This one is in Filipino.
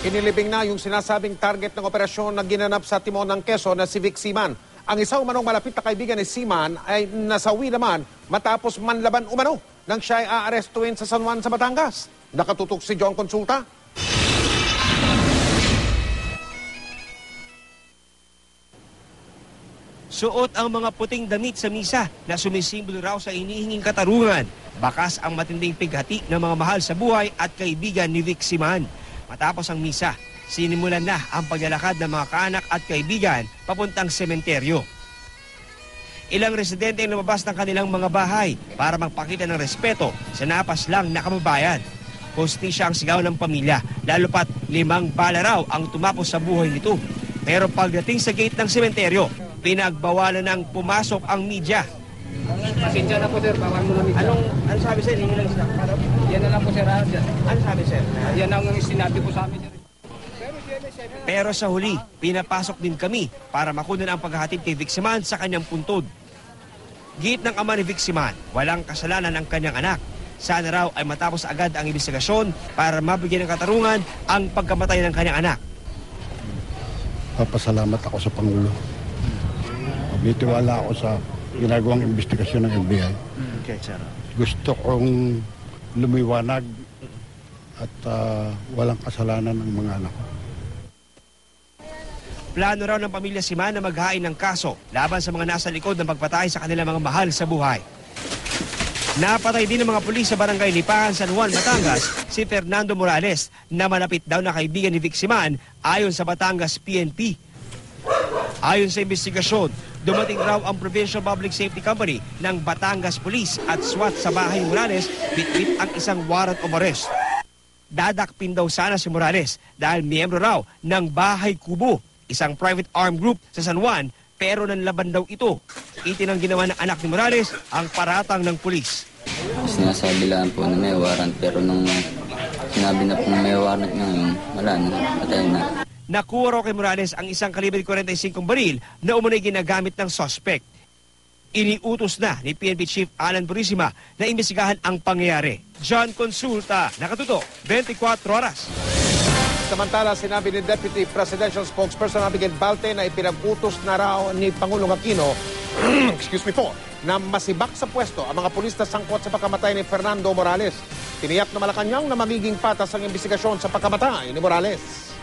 Inilibing na yung sinasabing target ng operasyon na ginanap sa timon ng Quezon na si Vic Siman. Ang isang umanong malapit na kaibigan ni Siman ay nasawi naman matapos manlaban umano nang siya ay aarestuin sa San Juan sa Batangas. Nakatutok si John Consulta. Suot ang mga puting damit sa misa na sumisimbolo raw sa hinihinging katarungan. Bakas ang matinding pighati ng mga mahal sa buhay at kaibigan ni Vic Siman. Matapos ang misa, sinimulan na ang paglalakad ng mga kaanak at kaibigan papuntang sementeryo. Ilang residente ang lumabas ng kanilang mga bahay para magpakita ng respeto sa napas lang na kababayan. Hustisya ang sigaw ng pamilya, lalo pat 5 bala raw ang tumapos sa buhay nito. Pero pagdating sa gate ng sementeryo, pinagbawalan ng pumasok ang media. Pasensya na po sir, bawal mo na media. Ano sabi sir? Hindi lang sila. Yan na lang po sir. Ano sabi sir? Yan ang sinabi po sa amin sir. Pero sa huli, pinapasok din kami para makunan ang paghahatid kay Vic Siman sa kanyang puntod. Git ng ama ni Vic Siman, walang kasalanan ang kanyang anak. Sana raw ay matapos agad ang investigasyon para mabigyan ng katarungan ang pagkamatay ng kanyang anak. Papasalamat ako sa Pangulo. Nitiwala ako sa ginagawang investigasyon ng FBI. Okay, sir. Gusto kong lumiwanag at walang kasalanan ng mga anak ko. Plano raw ng pamilya Siman na maghain ng kaso laban sa mga nasa likod ng pagpatay sa kanilang mga mahal sa buhay. Napatay din ng mga pulis sa barangay Lipahan, San Juan, Batangas si Fernando Morales na malapit daw na kaibigan ni Vic Siman ayon sa Batangas PNP. Ayon sa investigasyon, dumating raw ang Provincial Public Safety Company ng Batangas Police at SWAT sa bahay ni Morales bitbit ang isang warrant of arrest. Dadakpin daw sana si Morales dahil miyembro raw ng Bahay Kubo, isang private armed group sa San Juan, pero nanlaban daw ito. Itinang ginawa ng anak ni Morales ang paratang ng pulis. Sinasabi lang po na may warrant, pero nung sinabi na po na may warrant ngayon, wala na, patay na. Nakuha raw kay Morales ang isang kalibre 45 baril na umunay ginagamit ng suspect. Iniutos na ni PNP Chief Alan Purisima na imbestigahan ang pangyayari. John Consulta, nakatutok, 24 oras. Samantala, sinabi ni Deputy Presidential Spokesperson Abigail Balte na ipinag-utos na raw ni Pangulong Aquino na masibak sa pwesto ang mga pulis na sangkot sa pagkamatay ni Fernando Morales. Tiniyak na Malacanang na magiging patas ang investigasyon sa pagkamatay ni Morales.